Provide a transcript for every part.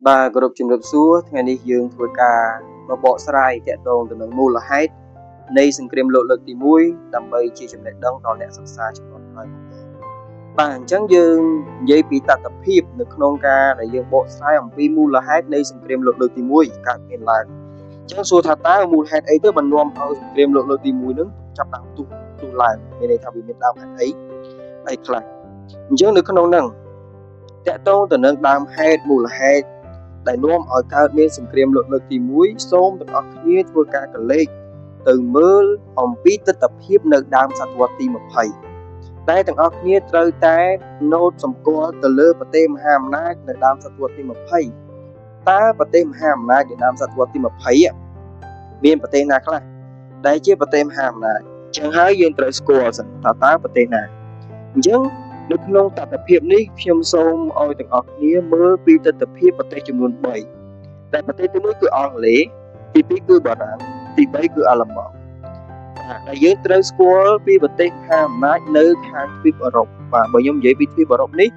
Ba group chim rập xuaថ្ងៃនេះយើងធ្វើការបបកស្រាយទាក់ទងទៅនឹងមូលហេតុនៃសង្គ្រាមលោកលើកទី1ដើម្បីជាចំណេះដឹងដល់អ្នកសិក្សាជំនាន់ក្រោយបាទអញ្ចឹងយើងនិយាយពីតថភាពនៅក្នុងការដែលយើងបកស្រាយអំពីមូលហេតុនៃសង្គ្រាមលោកលើកទី1កើតមានឡើងអញ្ចឹងសួរថាតើមូលហេតុអីទៅបាននាំឲ្យសង្គ្រាមលោកលើកទី1នឹងចាប់ផ្ដើមទុះឡើងមានន័យថាវាមានដើមហេតុអីខ្លះអញ្ចឹងនៅក្នុងហ្នឹងតាក់ទងទៅនឹងដើមហេតុមូលហេតុដែលនាំឲ្យកើតមានសង្គ្រាមលោកលើកទី1សូមទាំងអស់គ្នាធ្វើការកលេចទៅមើលអំពីទស្សនវិជ្ជានៅដើមសតវត្សទី20តែទាំងអស់គ្នាត្រូវតែណូតសម្គាល់ទៅលើប្រទេសមហាអំណាចនៅដើមសតវត្សទី20តើប្រទេសមហាអំណាចនៅដើមសតវត្សទី20មានប្រទេសណាខ្លះដែលជាប្រទេសមហាអំណាចអញ្ចឹងហើយយើងត្រូវស្គាល់សិនតើប្រទេសណាអញ្ចឹងនៅក្នុងតថភាពនេះខ្ញុំសូមឲ្យទាំងអស់គ្នាមើលពីទស្សនវិជ្ជាប្រទេសចំនួន3តែប្រទេសទី1គឺអង់គ្លេសទី2គឺបារាំងទី3គឺអាល្លឺម៉ង់ហើយយើងត្រូវស្គាល់ពីប្រទេសមហាអំណាចនៅខាងទ្វីបអឺរ៉ុបបាទបើខ្ញុំនិយាយពីទ្វីបអឺរ៉ុបនេះ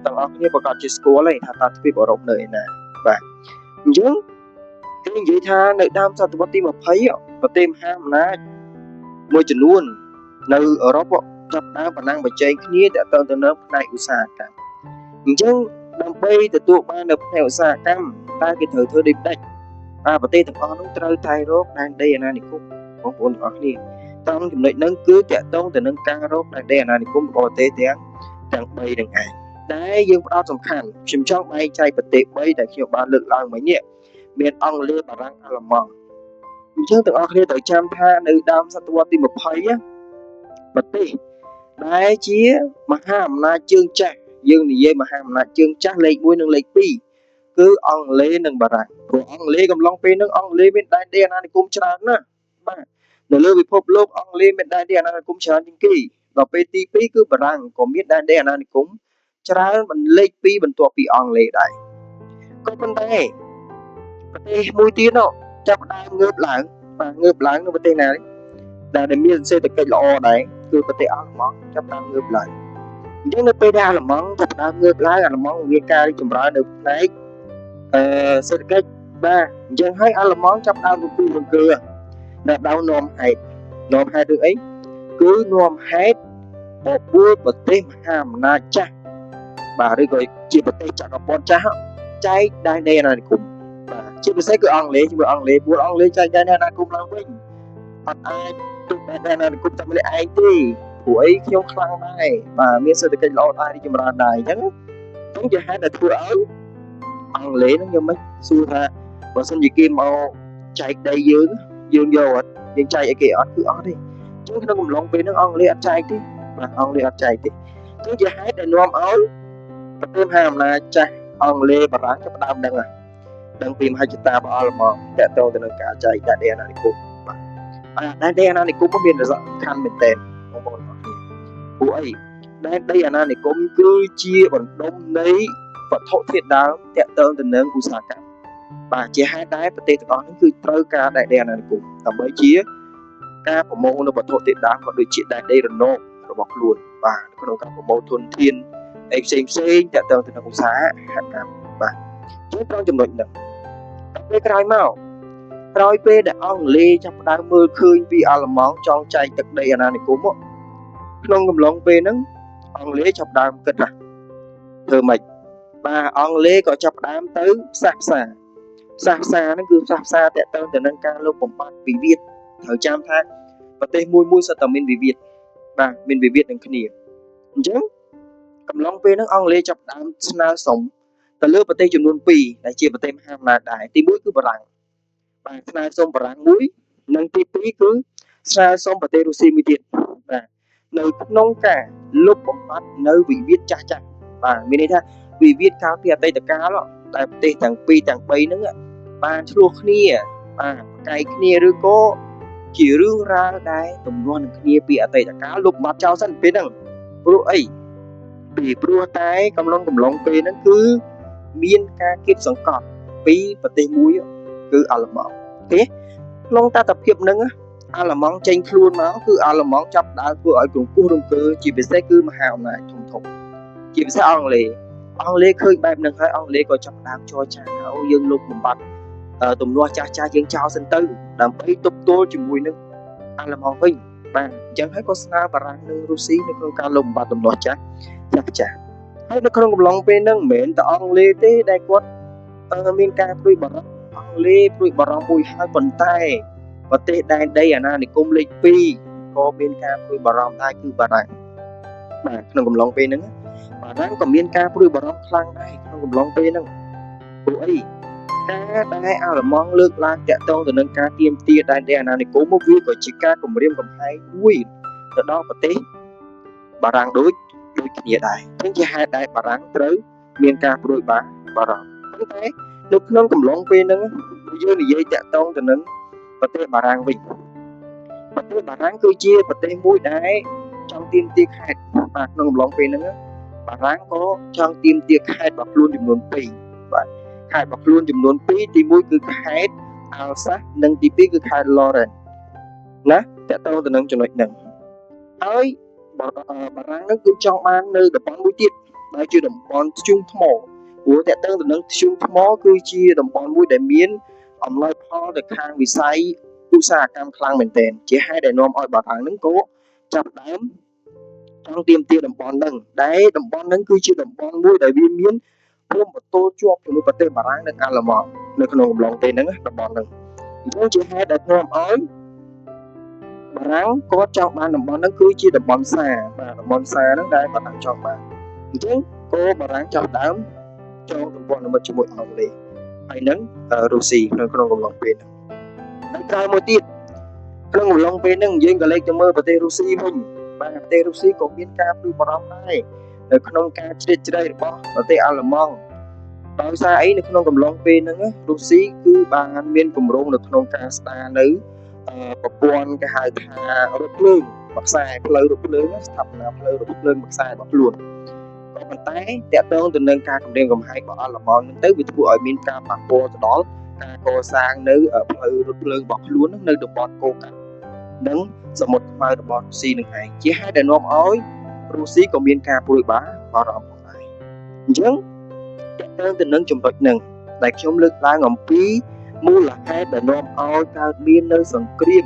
ទាំងអស់គ្នាប្រកាសជាស្គាល់ហើយថាតើទ្វីបអឺរ៉ុបនៅឯណាបាទអញ្ចឹងគេនិយាយថានៅដើមសតវត្សទី20ប្រទេសមហាអំណាចមួយចំនួននៅអឺរ៉ុបចាប់ដើមប្រណាំងប្រជែងគ្នាទាក់ទងទៅនឹងផ្នែកឧស្សាហកម្មអញ្ចឹងដើម្បីទទួលបាននៅផ្នែកឧស្សាហកម្មតើគេត្រូវធ្វើដូចម្ដេចប្រទេសទាំងអស់នោះត្រូវតែរកដែនដីអាណានិគមបងប្អូនទាំងអស់គ្នាត្រង់ចំណុចហ្នឹងគឺតាក់ទងទៅនឹងការរកដែនដីអាណានិគមរបស់ប្រទេសទាំង3ហ្នឹងឯងតែយើងផ្ដោតសំខាន់ខ្ញុំចង់បែងចែកប្រទេស3ដែលខ្ញុំបានលើកឡើងមិញនេះមានអង់គ្លេសបារាំងអាល្លឺម៉ង់អញ្ចឹងទាំងអស់គ្នាត្រូវចាំថានៅដើមសតវត្សទី20ប្រទេសដែលជាមហាអំណាចជើងចាស់យើងនិយាយមហាអំណាចជើងចាស់លេខ1និងលេខ2គឺអង់គ្លេសនិងបារាំងព្រោះអង់គ្លេសកំឡុងពេលហ្នឹងអង់គ្លេសមានដែនដីអាណានិគមច្រើនណាស់បាទនៅលើពិភពលោកអង់គ្លេសមានដែនដីអាណានិគមច្រើនជាងគេដល់ពេលទី2គឺបារាំងក៏មានដែនដីអាណានិគមច្រើនបន្លេខ2បន្ទាប់ពីអង់គ្លេសដែរក៏ប៉ុន្តែប្រទេសមួយទៀតនោះចាប់ផ្ដើមងើបឡើងនៅប្រទេសណាដែលមានសេដ្ឋកិច្ចល្អដែរគឺប្រទេសអាល្លឺម៉ង់ចាប់ផ្ដើមងើបឡើងអញ្ចឹងនៅពេលដែលអាល្លឺម៉ង់ចាប់ផ្ដើមងើបឡើងអាល្លឺម៉ង់មានការរីកចម្រើននៅផ្នែកសេដ្ឋកិច្ចបាទអញ្ចឹងហើយអាល្លឺម៉ង់ចាប់ផ្ដើមរង្គើដែលដៅនាំហេតុរឿងអីគឺនាំហេតុបបួលប្រទេសមហាអំណាចចាស់បាទឬក៏ជាប្រទេសចក្រពត្តិចាស់ចែកដែនដីអាណានិគមបាទជាពិសេសគឺអង់គ្លេសជាមួយអង់គ្លេសពួកអង់គ្លេសចែកដែនដីអាណានិគមឡើងវិញអត់អាចទុកដែនដីអាណានិគមតែម្នាក់ឯងទេព្រោះអីខ្ញុំខ្លាំងដែរបាទមានសេដ្ឋកិច្ចល្អដែររីកចម្រើនដែរអញ្ចឹងជាហេតុដែលធ្វើឲ្យអង់គ្លេសហ្នឹងខ្ញុំមិនសួរថាបើសិនជាគេមកចែកដីយើងយកអត់យើងចែកឲ្យគេអត់គឺអត់ទេអញ្ចឹងក្នុងកំឡុងពេលហ្នឹងអង់គ្លេសអត់ចែកទេបាទអង់គ្លេសអត់ចែកទេគឺជាហេតុដែលនាំឲ្យប្រទេសមហាអំណាចចាស់អង់គ្លេសបារាំងចាប់ផ្ដើមដឹងពីមហិច្ឆតារបស់អាល្លឺម៉ង់ទាក់ទងទៅនឹងការចែកដែនដីអាណានិគមបាទដែនដីអាណានិគមមានសារៈសំខាន់មែនទែនបងប្អូនអរគុណព្រោះអីដែនដីអាណានិគមគឺជាបណ្ដុំនៃវត្ថុធាតុដើមទាក់ទងទៅនឹងឧស្សាហកម្មបាទជាហេតុដែលប្រទេសទាំងអស់នេះគឺត្រូវការដែនដីអាណានិគមដើម្បីជាការប្រមូលនៅវត្ថុធាតុដើមក៏ដូចជាដែនដីរណបរបស់ខ្លួនបាទក្នុងការប្រមូលធនធានផ្សេងទាក់ទងទៅនឹងឧស្សាហកម្មបាទជាត្រង់ចំណុចហ្នឹងដល់ពេលក្រោយមកក្រោយពេលដែលអង់គ្លេសចាប់ផ្ដើមមើលឃើញពីអាល្លឺម៉ង់ចង់ចែកទឹកដីអាណានិគមក្នុងកំឡុងពេលហ្នឹងអង់គ្លេសចាប់ផ្ដើមគិតថាធ្វើម៉េចបាទអង់គ្លេសក៏ចាប់ផ្ដើមទៅផ្សះផ្សាហ្នឹងគឺផ្សះផ្សាតាក់ទងទៅនឹងការលុបបំបាត់វិវាទត្រូវចាំថាប្រទេសមួយសុទ្ធតែមានវិវាទបាទមានវិវាទនឹងគ្នាអញ្ចឹងកំឡុងពេលហ្នឹងអង់គ្លេសចាប់ផ្ដើមស្នើសុំទៅលើប្រទេសចំនួន2ដែលជាប្រទេសមហាអំណាចដែរទី1គឺបារាំងបាទស្នើសុំបារាំងមួយនិងទី2គឺស្នើសុំប្រទេសរុស្ស៊ីមួយទៀតបាទនៅក្នុងការលុបបំបាត់នៅវិវាទចាស់បាទមានន័យថាវិវាទកាលពីអតីតកាលដែលប្រទេសទាំង2ទាំង3ហ្នឹងបានឆ្លោះគ្នាបាទប្រកែកគ្នាឬក៏ជារឿងរ៉ាវដែលទំនាស់នឹងគ្នាពីអតីតកាលលុបបំបាត់ចោលសិនពេលហ្នឹងព្រោះអីពីព្រោះតែកំឡុងពេលហ្នឹងគឺមានការគៀបសង្កត់ពីប្រទេសមួយគឺអាល្លឺម៉ង់ទេក្នុងតថភាពហ្នឹងអាល្លឺម៉ង់ចេញខ្លួនមកគឺអាល្លឺម៉ង់ចាប់ដើរធ្វើឲ្យគ្រោះរង្គើជាពិសេសគឺមហាអំណាចធំជាពិសេសអង់គ្លេស អង់គ្លេសឃើញបែបហ្នឹងហើយអង់គ្លេសក៏ចាប់ផ្ដើមចរចាឲ្យយើងលុបបំបាត់ទំនាស់ចាស់យើងចោលសិនទៅដើម្បីទប់ទល់ជាមួយនឹងអាល្លឺម៉ង់វិញបាទអញ្ចឹងហើយក៏ស្នើបារាំងនិងរុស្ស៊ីនៅក្នុងការលុបបំបាត់ទំនាស់ចាស់ហើយនៅក្នុងកំឡុងពេលហ្នឹងមិនមែនតែអង់គ្លេសទេដែលគាត់មានការព្រួយបារម្ភអង់គ្លេសព្រួយបារម្ភមួយហើយប៉ុន្តែប្រទេសដែនដីអាណានិគមលេខ2ក៏មានការព្រួយបារម្ភដែរគឺបារាំងបាទក្នុងកំឡុងពេលហ្នឹងបារាំងក៏មានការព្រួយបារម្ភខ្លាំងដែរក្នុងកំឡុងពេលហ្នឹងព្រោះអីការដែលអាល្លឺម៉ង់លើកឡើងតាក់ទងទៅនឹងការទាមទារដែនដីអាណានិគមមកវាក៏ជាការគំរាមកំហែងមួយទៅដល់ប្រទេសបារាំងដូចគ្នាដែរអញ្ចឹងជាហេតុដែលបារាំងត្រូវមានការព្រួយបារម្ភប៉ុន្តែនៅក្នុងកំឡុងពេលហ្នឹងយើងនិយាយតាក់ទងទៅនឹងប្រទេសបារាំងវិញប្រទេសបារាំងគឺជាប្រទេសមួយដែលចង់ទាមទារខេត្តបាទក្នុងកំឡុងពេលហ្នឹងបារាំងក៏ចង់ទាមទារខេត្តរបស់ខ្លួនចំនួន2បាទខេត្តរបស់ខ្លួនចំនួន2ទី1គឺខេត្តអាល់សាសនិងទី2គឺខេត្តឡូរ៉ែនណាតាក់ទងទៅនឹងចំណុចហ្នឹងហើយបារាំងហ្នឹងគឺចង់បាននៅតំបន់មួយទៀតដែលជាតំបន់ធ្យូងថ្មព្រោះតាក់ទងទៅនឹងធ្យូងថ្មគឺជាតំបន់មួយដែលមានអំណោយផលទៅខាងវិស័យឧស្សាហកម្មខ្លាំងមែនទែនជាហេតុដែលនាំឲ្យបារាំងហ្នឹងក៏ចាប់ផ្ដើមចង់ទាមទារតំបន់ហ្នឹងដែលតំបន់ហ្នឹងគឺជាតំបន់មួយដែលវាមានព្រំប្រទល់ជាប់ជាមួយប្រទេសបារាំងនិងអាល្លឺម៉ង់នៅក្នុងកំឡុងពេលហ្នឹងតំបន់ហ្នឹងអញ្ចឹងជាហេតុដែលនាំឲ្យបារាំងគាត់ចង់បានតំបន់ហ្នឹងគឺជាតំបន់សាបាទតំបន់សាហ្នឹងដែលបារាំងចង់បានអញ្ចឹងក៏បារាំងចាប់ដើមចងទំព័រមិត្តជាមួយអង់គ្លេសហើយនឹងរុស្ស៊ីនៅក្នុងកំឡុងពេលហ្នឹងហើយក្រោយមួយទៀតក្នុងកំឡុងពេលហ្នឹងយើងក៏លេខទៅមើលប្រទេសរុស្ស៊ីវិញបាទប្រទេសរុស្ស៊ីក៏មានការព្រួយបារម្ភដែរនៅក្នុងការជ្រៀតជ្រែករបស់ប្រទេសអាល្លឺម៉ង់ដោយសារអីនៅក្នុងកំឡុងពេលហ្នឹងរុស្ស៊ីគឺបានមានគម្រោងនៅក្នុងការស្ដារនៅប្រព័ន្ធគេហៅថារថភ្លើងមួយខ្សែផ្លូវរថភ្លើងស្ថាបនាផ្លូវរថភ្លើងមួយខ្សែរបស់ខ្លួនក៏ប៉ុន្តែតាក់ទងទៅនឹងការគម្រាមកំហែងរបស់អាល្លឺម៉ង់ហ្នឹងទៅវាធ្វើឲ្យមានការប៉ះពាល់ទៅដល់ការកសាងនៅផ្លូវរថភ្លើងរបស់ខ្លួននៅតំបន់កូកានិងសមុទ្រខ្មៅរបស់រុស្ស៊ីនឹងឯងជាហេតុដែលនាំឲ្យរុស្ស៊ីក៏មានការព្រួយបារម្ភផងដែរអញ្ចឹងតាក់ទងទៅនឹងចំណុចហ្នឹងដែលខ្ញុំលើកឡើងអំពីមូលហេតុដែលនាំឲ្យកើតមាននៅសង្គ្រាម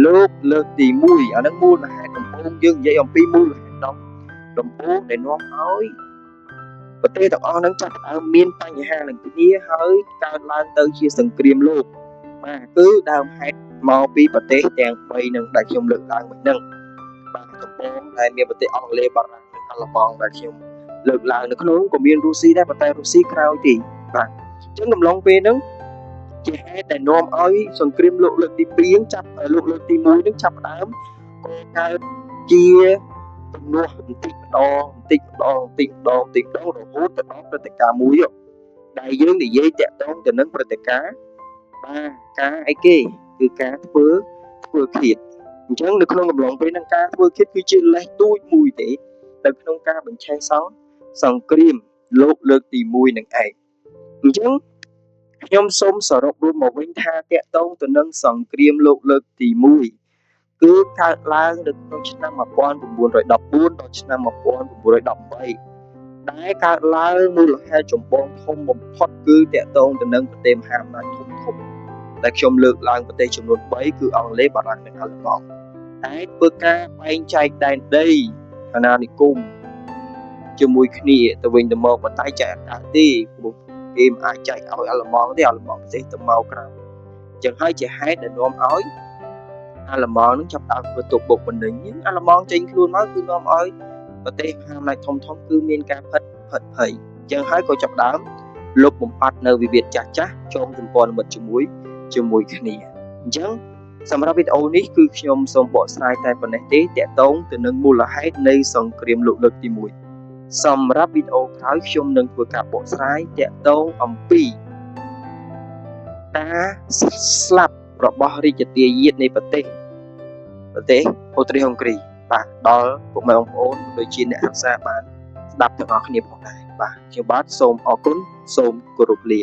លោកលើកទី1អាហ្នឹងមូលហេតុដំបូងយើងនិយាយអំពីមូលហេតុដំបូងដែលនាំឲ្យប្រទេសទាំងអស់ហ្នឹងចាប់ផ្ដើមមានបញ្ហានឹងគ្នាហើយកើតឡើងទៅជាសង្គ្រាមលោកបាទគឺដើមហេតុមកពីប្រទេសទាំង3នឹងដែលខ្ញុំលើកឡើងមិញហ្នឹងបាទដំបូងដែលមានប្រទេសអង់គ្លេសបារាំងនិងអាល្លឺម៉ង់ដែលខ្ញុំលើកឡើងនៅក្នុងក៏មានរុស្ស៊ីដែរប៉ុន្តែរុស្ស៊ីក្រោយទីបាទអញ្ចឹងកំឡុងពេលហ្នឹងជាហេតុដែលនាំឲ្យសង្គ្រាមលោកលើកទី2ចាប់លោកលើកទី1ហ្នឹងចាប់ផ្ដើមក៏កើតជាទំនាស់បន្តិចម្ដងរហូតទៅដល់ព្រឹត្តិការណ៍មួយដែលយើងនិយាយតាក់ទងទៅនឹងព្រឹត្តិការណ៍បាទការអីគេគឺការធ្វើឃាតអញ្ចឹងនៅក្នុងកំឡុងពេលហ្នឹងការធ្វើឃាតគឺជាលេសទូចមួយទេនៅក្នុងការបញ្ឆេះសង្គ្រាមលោកលើកទី1នឹងឯងអញ្ចឹងខ្ញុំសូមសរុបរួមមកវិញថាតាក់ទងទៅនឹងសង្គ្រាមលោកលើកទី1គឺកើតឡើងនៅក្នុងឆ្នាំ1914ដល់ឆ្នាំ1918ដែលកើតឡើងមូលហេតុចម្បងធំបំផុតគឺតាក់ទងទៅនឹងប្រទេសមហាអំណាចធំដែលខ្ញុំលើកឡើងប្រទេសចំនួន3គឺអង់គ្លេសបារាំងនិងអាល្លឺម៉ង់តែធ្វើការបែងចែកដែនដីអាណានិគមជាមួយគ្នាទៅវិញទៅមកប៉ុន្តែចែកអកាសទេព្រោះគេមិនអាចចែកឲ្យអាល្លឺម៉ង់ទេអាល្លឺម៉ង់ប្រទេសទៅមកក្រៅអញ្ចឹងហើយជាហេតុដែលនាំឲ្យអាល្លឺម៉ង់នឹងចាប់ដើមធ្វើទុកបុកម្នេញអាល្លឺម៉ង់ចេញខ្លួនមកគឺនាំឲ្យប្រទេសមហាអំណាចធំគឺមានការផិតភ័យអញ្ចឹងហើយក៏ចាប់ដើមលុបបំបាត់នៅវិវាទចាស់ចងទំព័រមិត្តជាមួយគ្នាអញ្ចឹងសម្រាប់វីដេអូនេះគឺខ្ញុំសូមបកស្រាយតែប៉ុណ្ណេះទេតាក់ទងទៅនឹងមូលហេតុនៃសង្គ្រាមលោកលើកទី1សម្រាប់វីដេអូក្រោយខ្ញុំនឹងធ្វើការបកស្រាយតាក់ទងអំពីការស្លាប់របស់រាជទាយាទនៃប្រទេសអូទ្រីហុងគ្រីបាទដល់ពុកម៉ែបងប្អូនដូចជាអ្នករក្សាបានស្ដាប់ទាំងអស់គ្នាផងដែរបាទខ្ញុំបាទសូមអរគុណសូមគោរពលា